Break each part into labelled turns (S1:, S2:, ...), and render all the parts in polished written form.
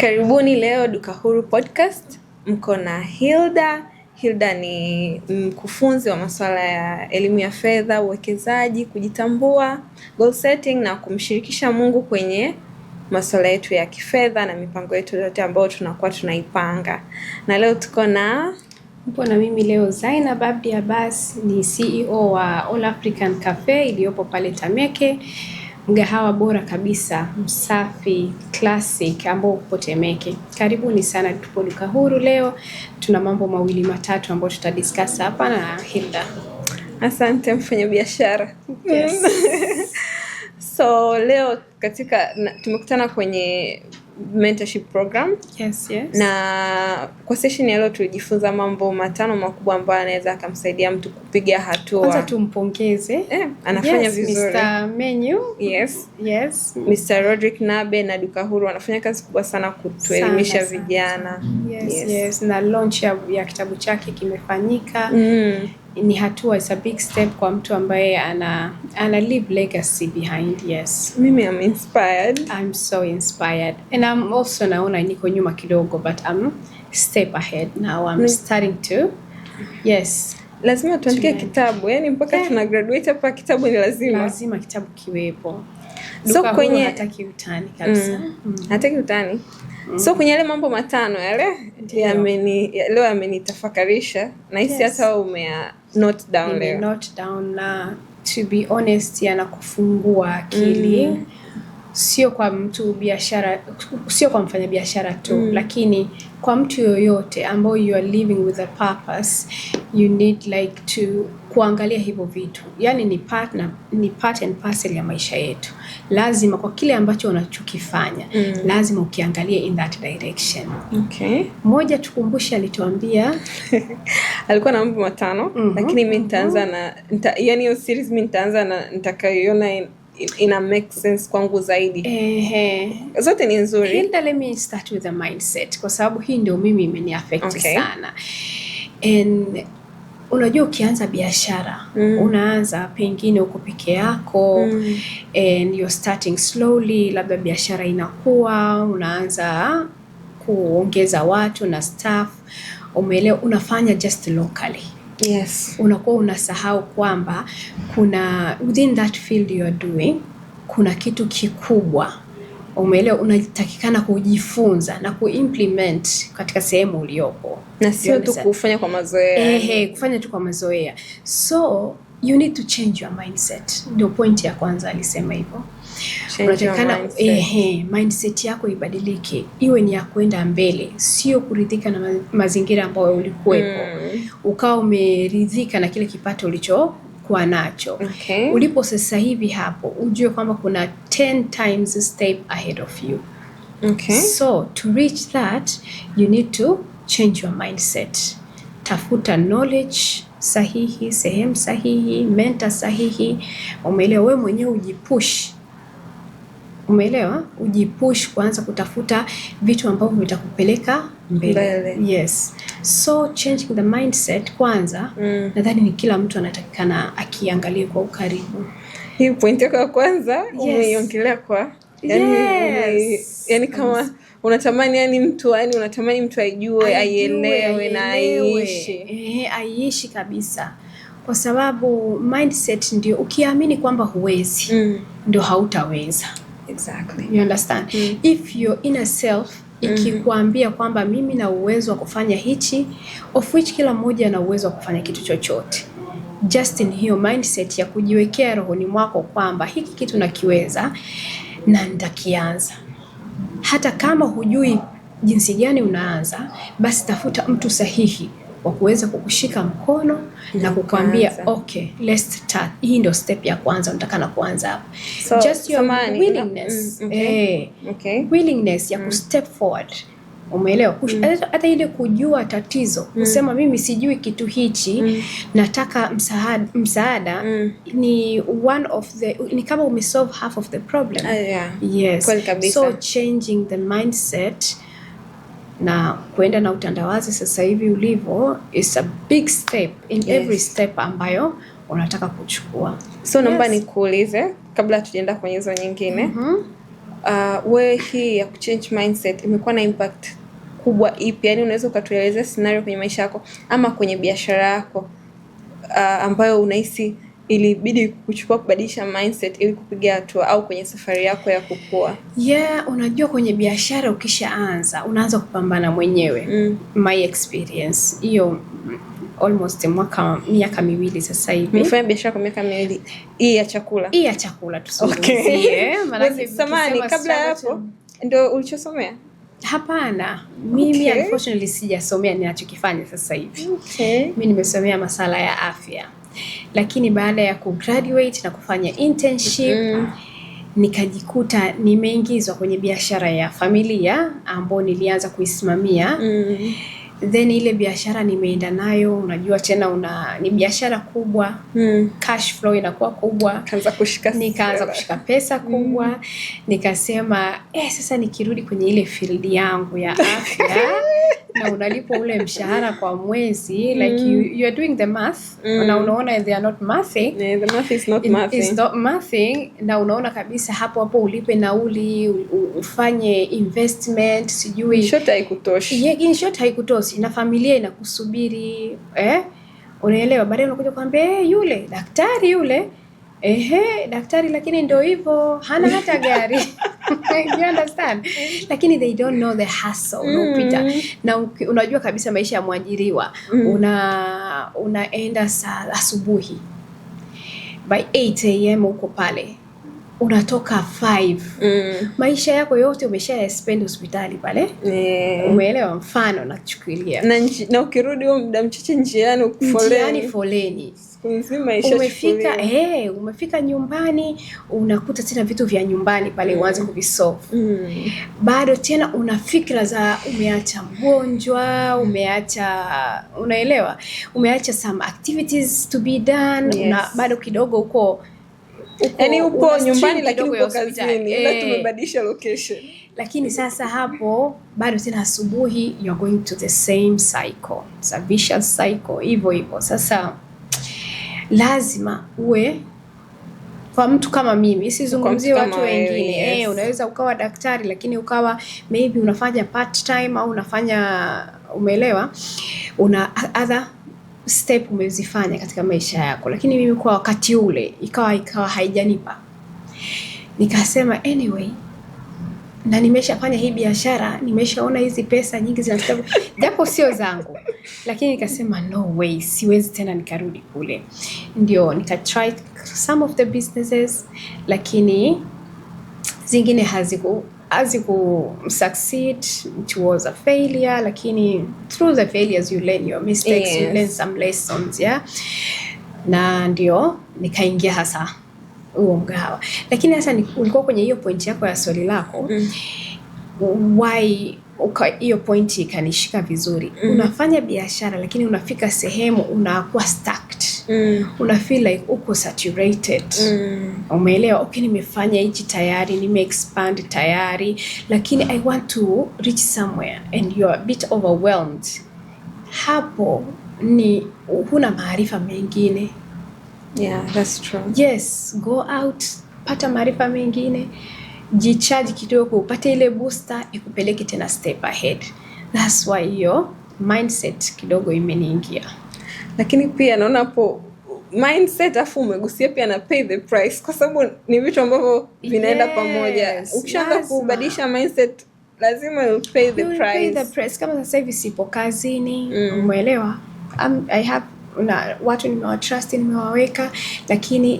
S1: Karibuni leo Duka Huru Podcast. Mko na Hilda. Hilda ni mkufunzi wa masuala ya elimu ya fedha, uwekezaji, kujitambua, goal setting na kumshirikisha Mungu kwenye masuala yetu ya kifedha na mipango yetu yote ambayo tunakuwa tunaipanga. Na leo
S2: Mpo na mimi leo Zainab Abdi Abbas, ni CEO wa All African Cafe iliyopo pale Temeke. Mgahawa bora kabisa, msafi, classic ambao upo Temeke. Karibuni sana, tupo Duka Huru leo. Tuna mambo mawili matatu ambayo tutadiscuss hapa na Hilda.
S1: Asante mfanya biashara.
S2: Yes.
S1: So leo tumekutana kwenye mentorship program.
S2: Yes.
S1: Na kwa session ya leo tulijifunza mambo matano makubwa ambayo anaweza akamsaidia mtu kupiga hatua.
S2: Kwanza tumpongeze.
S1: Anafanya vizuri.
S2: Mr. Menu.
S1: Yes.
S2: Mr.
S1: Rodrick Nabe na Duka Huru wanafanya kazi kubwa sana kutuelimisha vijana.
S2: Yes. Na launch ya kitabu chake kimefanyika. Ni hatua, is a big step kwa mtu ambaye ana leave legacy behind. Yes.
S1: Mimi am inspired.
S2: I'm so inspired. And I'm also naona niko nyuma kidogo, but I'm step ahead now. I'm starting to. Yes.
S1: Lazima tuandike kitabu. Yaani mpaka tuna graduate hapa kitabu ni lazima
S2: kitabu kiwepo.
S1: So kwenye
S2: hataki utani kabisa.
S1: Hataki utani. So kwenye yale mambo matano yale leo amenitafakarisha na hisi hata note down leo.
S2: Note down, na to be honest yanakufungua akili. Sio kwa mtu biashara, sio kwa mfanya biashara tu, lakini kwa mtu yoyote ambao you are living with a purpose, you need like to kuangalia hivyo vitu. Yaani ni part and parcel ya maisha yetu. Lazima kwa kile ambacho unachokifanya, lazima ukiangalia in that direction.
S1: Okay.
S2: Moja tukumbushe alituambia
S1: alikuwa na mambo matano, lakini mimi nitaanza yani hiyo series mimi nitaanza na nitakayoiona ina make sense kwangu zaidi. Zote ni nzuri.
S2: Hilda, let me start with the mindset kwa sababu hii ndio mimi imeni affect sana. And unajua ukianza biashara, unaanza pengine uko peke yako, and you're starting slowly, labda biashara inakuwa, unaanza kuongeza watu na staff, umeelewa, unafanya just locally.
S1: Yes.
S2: Unakuwa unasahau kwamba kuna within that field you are doing kuna kitu kikubwa. Umeelewa, unatakikana kujifunza na kuimplement katika sehemu uliopo.
S1: Na sio tu kufanya kwa mazoea.
S2: Kufanya tu kwa mazoea. So you need to change your mindset. Ndio point ya kwanza alisema hivyo. Unatakikana mindset yako ibadilike, iwe ni ya kwenda mbele, sio kuridhika na mazingira ambayo ulikuwepo. Ukawa umeridhika na kile kipato ulichokuwa nacho. Ulipo sasa hivi hapo, ujue kwamba kuna 10 times step ahead of you. So to reach that, you need to change your mindset. Tafuta knowledge sahihi, sehemu sahihi, mentor sahihi. Umeelewa, wewe mwenyewe ujipush. Ujipush kuanza kutafuta vitu ambavyo vitakupeleka mbele. Yes. So changing the mindset kwanza, nadhani ni kila mtu anatakikana akiangalia kwa ukaribu.
S1: Hii point yako ya kwanza umeiongelea kwa yani kama unatamani mtu ajue, aielewe na aiishi.
S2: Aiishi kabisa. Kwa sababu mindset ndio, ukiamini kwamba huwezi, ndio hautaweza.
S1: Exactly.
S2: You understand? If your inner self ikikwambia kwamba mimi na uwezo wa kufanya hichi, of which kila mmoja ana uwezo wa kufanya kitu chochote. Just in hiyo mindset ya kujiwekea rohoni mwako kwamba hiki kitu nakiweza na nitakianza. Hata kama hujui jinsi gani unaanza, basi tafuta mtu sahihi wa kuweza kukushika mkono na kukwambia okay, let's start. Hii ndio step ya kwanza unatakana kuanza hapa.
S1: So,
S2: just your willingness. Willingness ya kustep forward. Umeelewa? Hata ile kujua tatizo, kusema mimi sijui kitu hichi, nataka msaada, ni one of the, ni kama umesolve half of the problem. Yes. So changing the mindset na kwenda na utandawazi sasa hivi ulivyo is a big step in every step ambayo unataka kuchukua.
S1: So naomba nikuulize kabla tujaenda kwenye hizo nyingine. wewe hii ya kuchange mindset imekuwa na impact kubwa ipi? Yani unaweza ukatuelezea scenario kwenye maisha yako ama kwenye biashara yako ambayo unahisi ilibidi kuchukua kubadilisha mindset ili kupiga hatua, au kwenye safari yako ya kukua?
S2: Unajua kwenye biashara ukishaanza unaanza kupambana mwenyewe. My experience hiyo almost miaka miwili sasa hivi.
S1: Nimefanya biashara kwa miaka miwili. Hii ya chakula
S2: tusungumzie.
S1: Maana samani kabla hapo ndio ulichosomea?
S2: Hapana, mimi unfortunately sijasomea ninachokifanya sasa hivi. Mimi nimesomea masuala ya afya. Lakini baada ya kugraduate na kufanya internship nikajikuta nimeingizwa kwenye biashara ya familia ambayo nilianza kuisimamia. Then ile biashara nimeenda nayo, unajua tena ni biashara kubwa, cash flow inakuwa kubwa, nikaanza kushika pesa kubwa. Nikasema sasa nikirudi kwenye ile field yangu ya afya na unalipo ule mshahara kwa mwezi, like you are doing the math na unaona they are not mathing.
S1: The math is not mathing.
S2: It's not mathing, na unaona kabisa hapo ulipe nauli, ufanye investment, sijui
S1: in short haikutoshi.
S2: In short haikutoshi, na familia inakusubiri, unaelewa. Baadaye unakuja kuambia yule daktari yule daktari, lakini ndio hivyo hana hata gari. You understand? Lakini they don't know the hustle unapita. Na unajua kabisa maisha ya mwajiriwa, unaenda saa asubuhi by 8 am uko pale, unatoka 5. Maisha yako yote umesha spend hospitali pale. Umeelewa? Mfano nachukulia.
S1: Na ukirudi huo muda mchache njiani
S2: foleni. Umefika nyumbani, unakuta tena vitu vya nyumbani pale uanze kuvisolve. Bado tena una fikra za umeacha mgonjwa, unaelewa, umeacha some activities to be done. Na bado kidogo uko
S1: upo nyumbani lakini uko kazini, ila tumebadilisha location.
S2: Lakini sasa hapo bado tena asubuhi you are going to the same cycle. It's a vicious cycle, hivyo. Sasa lazima uwe, kwa mtu kama mimi, sizungumzie watu wengine. Unaweza ukawa daktari lakini ukawa maybe unafanya part time au unafanya, umeelewa, una other step umezifanya katika maisha yako. Lakini mimi kwa wakati ule ikawa haijanipa. Nikasema anyway, na nimeshafanya hii biashara, nimeshaona hizi pesa nyingi zinatoka japo sio zangu. Lakini nikasema no way, siwezi tena nikarudi kule. Ndio nika try some of the businesses, lakini zingine haziku succeed. It was a failure, lakini through the failures you learn your mistakes. You learn some lessons, na ndio nikaingia hasa huo mgahawa. Lakini sasa ulikuwa kwenye hiyo point yako ya swali lako, why hiyo point ikanishika vizuri. Unafanya biashara lakini unafika sehemu unakuwa stuck. Una feel like uko saturated. Umeelewa? Okay, nimefanya hichi tayari, nime-expand tayari, lakini I want to reach somewhere and you are a bit overwhelmed. Hapo ni huna maarifa mengine.
S1: That's true.
S2: Yes, go out, pata maarifa mengine, jicharge kidogo, upate ile booster ikupeleke tena step ahead. That's why hiyo mindset kidogo imeniingia.
S1: Lakini pia naona hapo mindset afu umegusia pia na pay the price, kwa sababu ni vitu ambavyo vinaenda pamoja. Ukishaanza kubadilisha mindset lazima you pay the price.
S2: Pay the price. Kama sasa hivi sipo kazini, umeelewa? I have watu nimewatrust, nimewaweka, lakini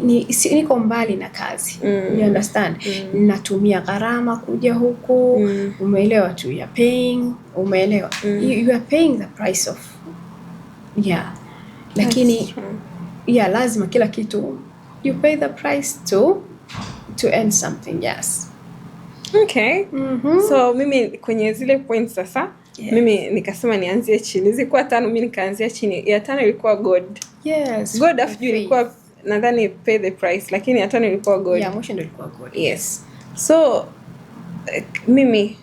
S2: niko mbali na kazi. You understand? Natumia gharama kuja huku, umeelewa tu, you are paying, umeelewa? You are paying the price of lakini lazima kila kitu you pay the price to earn something.
S1: Okay. So mimi kwenye zile points sasa, mimi nikasema nianzie chini. Zilikuwa 5, mimi nikaanzia chini. Ya 5 ilikuwa God. God after ilikuwa nadhani pay the price, lakini ya 5 ilikuwa God.
S2: Mwisho ndio ilikuwa God.
S1: Yes. So mimi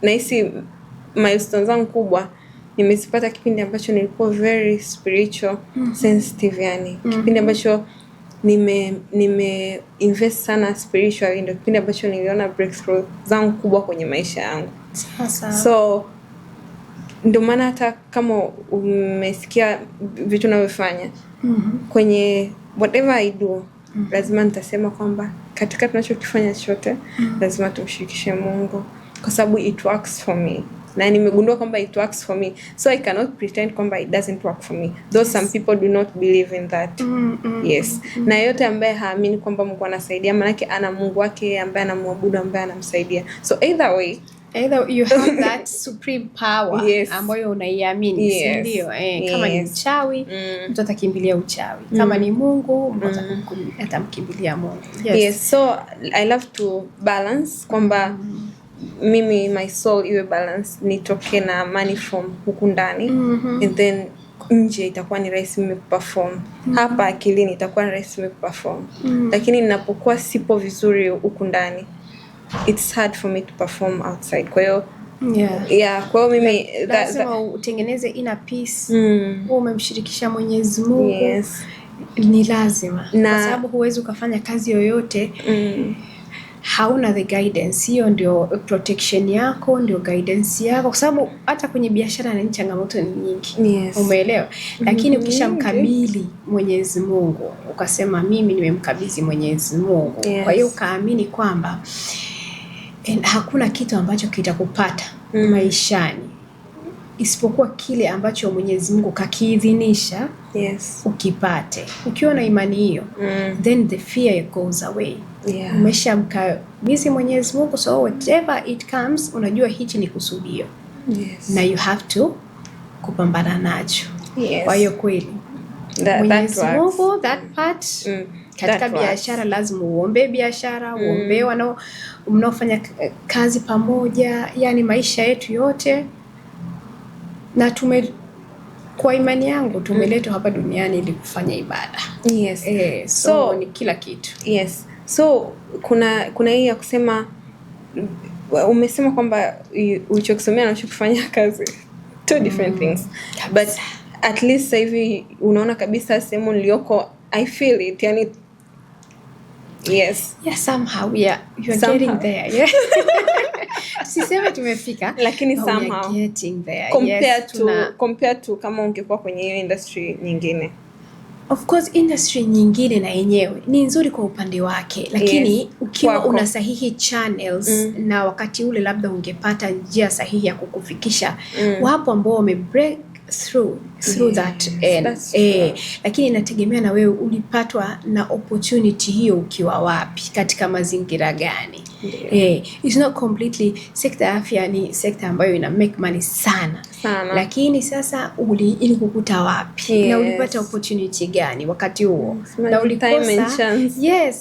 S1: nahisi milestones zangu kubwa nimezipata kipindi ambacho nilikuwa very spiritual, sensitive, yani kipindi ambacho nime invest sana spiritually, ndio kipindi ambacho niliona breakthrough zangu kubwa kwenye maisha yangu.
S2: Sasa
S1: So ndio maana hata kama umesikia vitu ninavyofanya kwenye whatever I do, lazima nitasema kwamba katika tunachokifanya chote lazima tumshirikishe Mungu, kwa sababu it works for me, na nimegundua kwamba it works for me, so I cannot pretend kwamba it doesn't work for me, though some people do not believe in that. Yes. Na yote ambaye haamini kwamba Mungu anasaidia, manake ana Mungu wake ambaye anamwabudu, ambaye anamsaidia. So either
S2: you have that supreme power,
S1: yes,
S2: ambayo unaiamini,
S1: yes,
S2: ndio kama ni uchawi mtu atakimbilia uchawi, kama ni Mungu mtu atamkimbilia Mungu.
S1: Yes, so I love to balance kwamba mimi my soul iwe balance, nitoke na amani from huku ndani, and then nje itakuwa ni rahisi mimi kuperform. Hapa akilini itakuwa ni rahisi mimi kuperform, lakini ninapokuwa sipo vizuri huku ndani, it's hard for me to perform outside. Kwa hiyo kwa hiyo mimi
S2: lazima utengeneze inner peace. Umemshirikisha Mwenyezi Mungu.
S1: Yes.
S2: Ni lazima, kwa sababu huwezi ukafanya kazi yoyote hauna the guidance. Hiyo ndio protection yako, ndio guidance yako, kwa sababu hata kwenye biashara na changamoto ni nyingi.
S1: Yes.
S2: Umeelewa? Lakini ukishamkabidhi Mwenyezi Mungu, ukasema mimi nimemkabidhi Mwenyezi Mungu,
S1: yes,
S2: kwa hiyo ukaamini kwamba hakuna kitu ambacho kitakupata maishani isipokuwa kile ambacho Mwenyezi Mungu kakiidhinisha,
S1: yes,
S2: ukipate. Ukiwa na imani hiyo, then the fear goes away. Umeshamkabidhi Mwenyezi Mungu, so whatever it comes, unajua hichi ni kusudio.
S1: Yes.
S2: Na you have to kupambana nacho.
S1: Yes.
S2: Kwa hiyo kweli Mwenyezi Mungu, that part katika biashara lazima uombe biashara, uombe mnaofanya kazi pamoja, yani maisha yetu yote. Na kwa imani yangu tumeletwa hapa duniani ili kufanya ibada.
S1: Yes.
S2: So ni kila kitu.
S1: Yes. So kuna hii ya kusema, umesema kwamba ulichokisomea na unachokifanya kazi two different things. But at least sasa hivi unaona kabisa sehemu nilioko, I feel it, yani yes.
S2: Yeah, somehow you are getting there. Yeah. Siseme tumefika,
S1: lakini somehow
S2: getting there.
S1: Compare to kama ungekuwa kwenye hiyo industry nyingine.
S2: Of course industry nyingine na yenyewe ni nzuri kwa upande wake, lakini yes, ukiwa una sahihi channels na wakati ule labda ungepata njia sahihi ya kukufikisha wapo ambao wame break through that lakini inategemea na wewe ulipatwa na opportunity hiyo ukiwa wapi, katika mazingira gani. It's not completely, sekta ya afya ni sekta ambayo ina make money sana. Lakini sasa ili kukuta wapi, na ulipata opportunity gani wakati huo, na ulikosa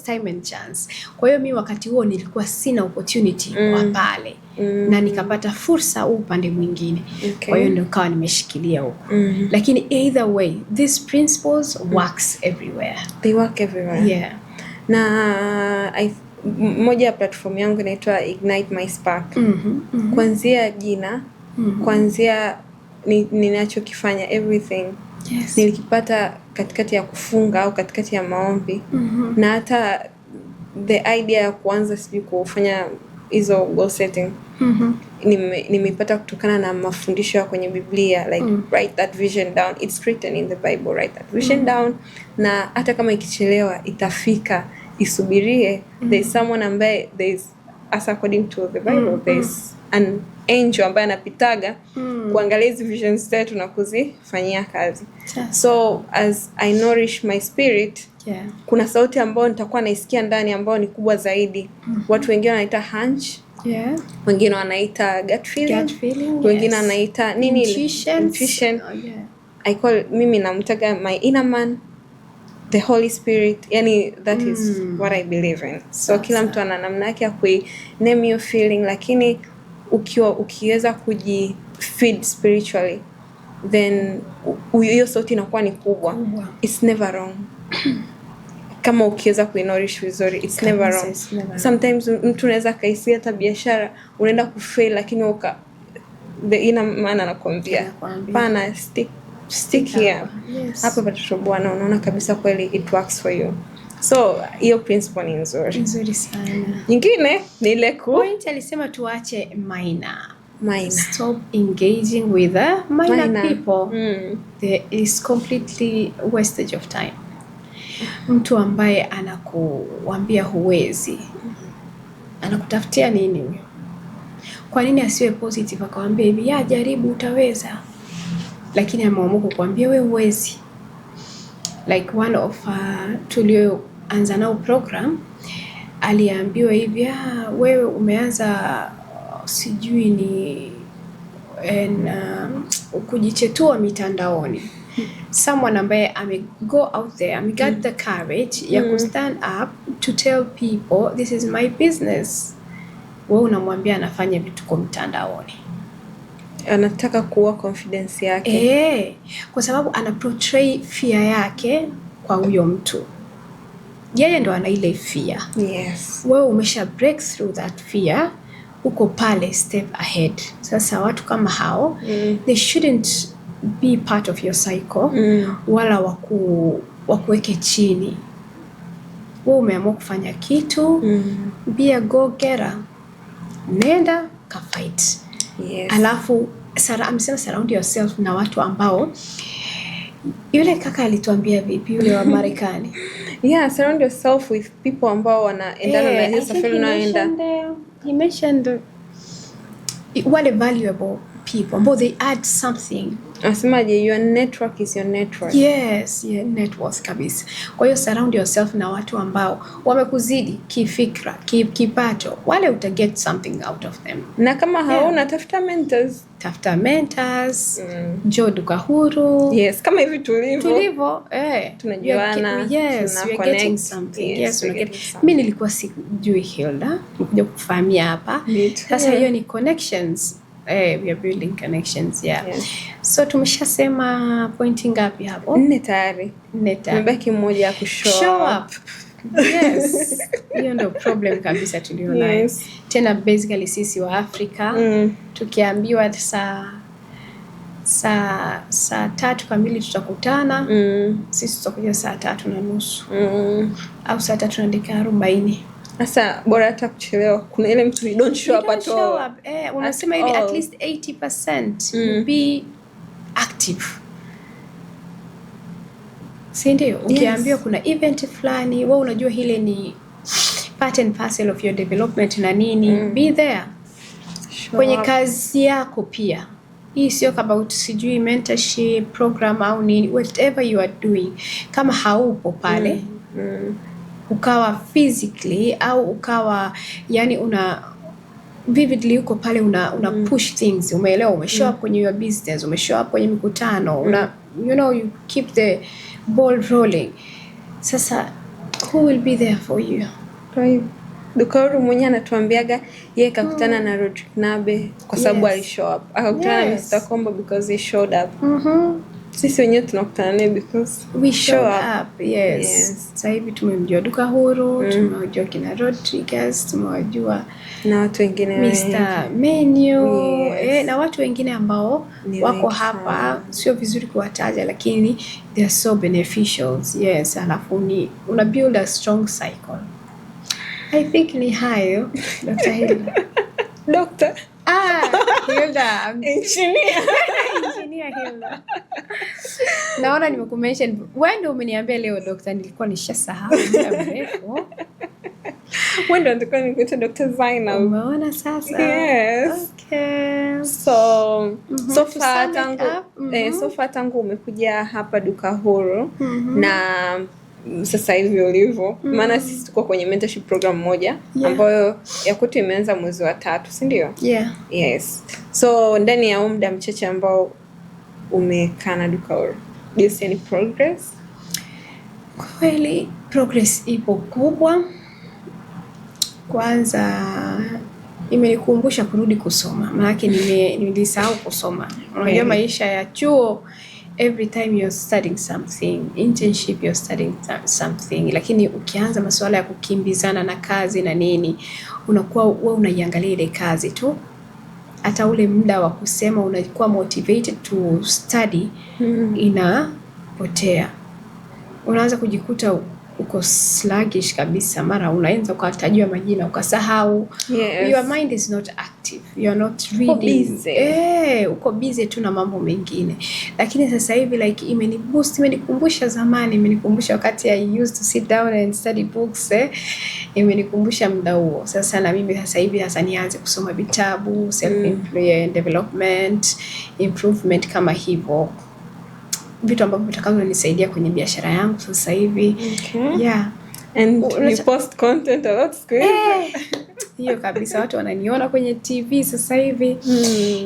S2: time and chance. Kwa hiyo mimi wakati huo nilikuwa sina opportunity kwa pale, na nikapata fursa upande mwingine. Kwa hiyo ndio kawa nimeshikilia huko. Lakini either way these principles works everywhere.
S1: They work everywhere.
S2: Yeah.
S1: Na moja ya platform yangu inaitwa Ignite My Spark. Kuanzia jina, kuanzia ninachokifanya, everything nilikipata katikati ya kufunga au katikati ya maombi. Na hata the idea ya kuanza sijui kufanya hizo goal setting nimeipata kutokana na mafundisho ya kwenye Biblia, like write that vision down, it's written in the Bible, write that vision down, na hata kama ikichelewa itafika, isubirie. There's someone ambaye, as according to the Bible, there's an angel ambaye anapitaga kuangalia hizi visions zetu na kuzifanyia kazi. So as I nourish my spirit, kuna sauti ambayo nitakuwa naisikia ndani ambayo ni kubwa zaidi. Watu wengine wanaita hunch, wengine wanaita gut feeling, wengine wanaita nini, intuition. Mimi namtaga my inner man, the Holy Spirit, yani that is what I believe in. So kila mtu ana namna yake ya name your feeling, lakini ukiweza kujifeed spiritually, then hiyo sauti inakuwa ni kubwa. It's never wrong. Kama ukiweza kuinourish vizuri, it's never wrong. Sometimes mtu anaweza kaisia hata biashara unaenda kufail, lakini the inner man anakuambia pana stick here. Hapo patatoboa, na unaona kabisa kweli it works for you. So hiyo principle ni nzuri
S2: sana.
S1: Nyingine ni ile
S2: point alisema tuache minor. Stop engaging with the minor people. There is completely wastage of time. Mtu ambaye anakuambia huwezi, anakutafutia nini huyo? Kwa nini asiwe positive akamwambia hivi, ya jaribu utaweza, lakini ameamua kukuambia wewe huwezi? Like one of tulioanza nao program aliambiwa hivi, wewe umeanza sijui ni kujichetua mitandaoni. Someone ambaye ame go out there, ame got the courage ya ku stand up to tell people this is my business. Wewe unamwambia anafanya vitu kwa mtandaoni.
S1: Anataka kuwa confidence yake.
S2: Kwa sababu ana portray fear yake kwa huyo mtu. Yeye ndo ana ile fear.
S1: Yes.
S2: Wewe umesha break through that fear, uko pale step ahead. Sasa watu kama hao, they shouldn't be part of your cycle, wala wakuweke chini. Wewe umeamua kufanya kitu, be a go-getter. Nenda ka fight.
S1: Yes.
S2: Alafu amesema surround yourself na watu ambao, yule kaka alituambia vipi yule wa Marekani?
S1: Yeah, surround yourself with people ambao wanaendana na hiyo safari unayoenda.
S2: He mentioned wale valuable people ambao they add something.
S1: Anasemaje, your network is your network.
S2: Yes, yeah, network kabisa. Kwa hiyo surround yourself na watu ambao wamekuzidi kifikra, kipato, wale uta get something out of them.
S1: Na kama hauna, tafuta mentors.
S2: Njoo Duka Huru.
S1: Yes, kama hivi tulivyo, tunajuana,
S2: yes, we are getting something. Yes, we get. Mimi nilikuwa sijui Hilda, nikuja kufahamia hapa. Sasa hiyo ni connections. We are building connections, yeah. Yes. So tumeshasema pointi ngapi hapo?
S1: 4 tayari. Mbaki moja ya
S2: show up. Yes. Hiyo ndio problem kabisa tulionayo. Yes. Tena basically sisi wa Afrika tukiambiwa saa 3 kamili tutakutana, sisi tutakuja saa 3:30 au saa 3:40.
S1: Sasa bora hata kuchelewa. Kuna ile mtu you don't show up at all.
S2: Unasema hivi at least 80% be active. Si ndio? Ukiambiwa kuna event fulani, wewe unajua hile ni part and parcel of your development na nini, be there. Kwenye kazi yako pia. Hii sio about sijui mentorship program au nini, whatever you are doing. Kama haupo pale, ukawa physically au ukawa yani vividly uko pale una push things, umeelewa, umeshow up kwenye your business, umeshow up kwenye mikutano, you keep the ball rolling. Sasa who will be there for you?
S1: Duka Huru mwenyewe anatuambiaga yeye kakutana na Rodrick Nabe kwa sababu alishow up. Akakutana na Mr. Kombo because he showed up. Sisi wenyewe tunakutana naye because
S2: we show up. Yes. Sasa hivi tumemjua Duka Huru, tumewajua kina Rodriguez, tumewajua
S1: na watu wengine
S2: Mr. Menu, na watu wengine ambao wako hapa, sio vizuri kuwataja lakini they are so beneficial. Yes, alafu una build a strong cycle. I think ni hayo, Dr. Hilda.
S1: Doctor?
S2: Hilda.
S1: Engineer
S2: Hilda. Naona nimekumention. Wewe ndio umeniambia leo Doctor, nilikuwa nishasahau muda mrefu.
S1: Wewe ndio ndiko nikuita Dr. Zainab.
S2: Umeona sasa?
S1: Yes.
S2: Okay.
S1: So far tangu umekuja hapa Duka Huru na sasa hivi ulivyo, maana sisi tuko kwenye mentorship program moja ambayo ya kwetu imeanza mwezi wa 3, si ndio?
S2: Yeah.
S1: Yes. So ndani ya muda mchache ambao umekaa na Duka Huru, do you see any progress?
S2: Kweli progress ipo kubwa. Kwanza imenikumbusha kurudi kusoma, maana nilisahau kusoma. Unajua maisha ya chuo, every time you're studying something, internship you're studying something, lakini ukianza masuala ya kukimbizana na kazi na nini, unakuwa wewe unaiangalia ile kazi tu. Hata ule muda wa kusema unakuwa motivated to study inapotea. Unaanza kujikuta uko sluggish kabisa, mara unaanza ukatajua majina ukasahau.
S1: Yes.
S2: Your mind is not active, you are not reading. Uko busy tu na mambo mengine. Lakini sasa hivi like imenikumbusha zamani, imenikumbusha wakati I used to sit down and study books. Imenikumbusha muda huo. Sasa na mimi sasa hivi hasa nianze kusoma vitabu, self development, improvement kama hivyo. Vitu ambavyo vitakavyonisaidia kwenye biashara yangu sasa hivi.
S1: Okay.
S2: Yeah.
S1: And you post content a lot screen.
S2: Hiyo kabisa, watu wananiona kwenye TV sasa hivi.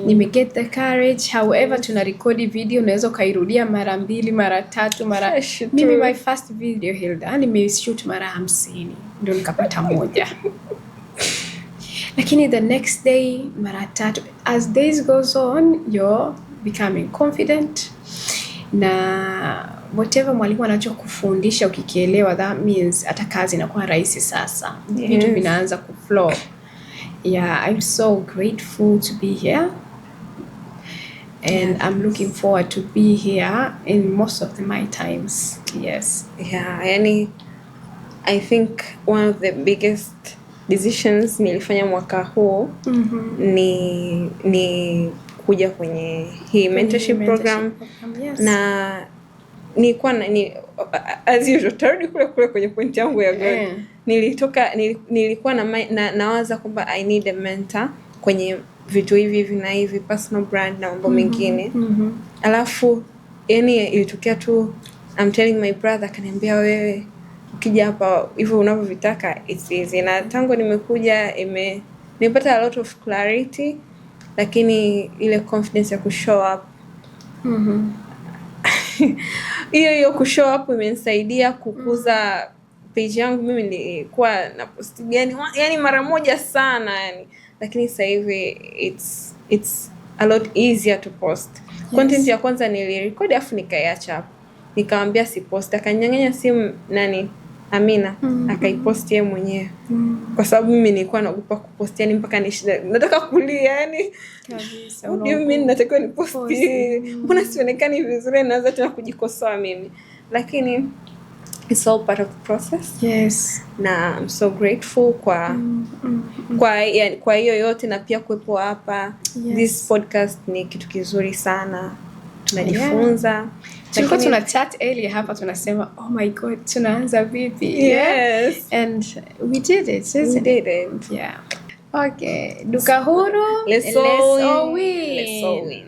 S2: Nime get the courage. However, tuna record video, unaweza kairudia mara 2, mara 3, mara mimi my first video Hilda nimeshoot mara 50 ndio nikapata moja. Lakini the next day mara 3. As days goes on, you're becoming confident. Na whatever mwalimu anachokufundisha ukikielewa, that means hata kazi inakuwa rahisi sasa.
S1: Yes.
S2: Vitu vinaanza kuflow. Yeah, I'm so grateful to be here. And I'm looking forward to be here in most of my times. Yes.
S1: Yeah, yani I think one of the biggest decisions nilifanya mwaka huu ni kuja kwenye hii mentorship program.
S2: Yes.
S1: Na nilikuwa as usual tarudi kule kwenye point yangu ya goal. Nilikuwa nawaza kwamba I need a mentor kwenye vitu hivi na hivi, personal brand na mambo mengine. Alafu yani ilitokea tu, I'm telling my brother, akaniambia wewe ukija hapa hivyo unavyovitaka it's easy. Na tangu nimekuja nimepata a lot of clarity, lakini ile confidence ya kushow up hiyo kushow up imenisaidia kukuza page yangu. Mimi nilikuwa na post yani mara moja sana yani, lakini sasa hivi it's a lot easier to post. Yes. Content ya kwanza nilirecord afu nikaiacha hapo, nikamwambia si post, akanyang'anya simu nani Amina akaipost yeye mwenyewe. Kwa sababu mimi nilikuwa naogopa kupost yani mpaka nataka kulia yani kabisa. Mimi natakiwa ni post, mbona sionekani vizuri, naanza tena kujikosoa mimi, lakini it's all part of the process.
S2: Yes.
S1: Na I'm so grateful kwa hiyo yote, na pia kuwepo hapa. Yes. This podcast ni kitu kizuri sana, tunajifunza.
S2: Yeah. Tulikuwa tuna chat earlier hapa tunasema oh my god tunaanza vipi?
S1: Yes.
S2: Yeah? And we did it.
S1: We did it.
S2: Yeah. Okay. Duka Huru.
S1: Let's all win.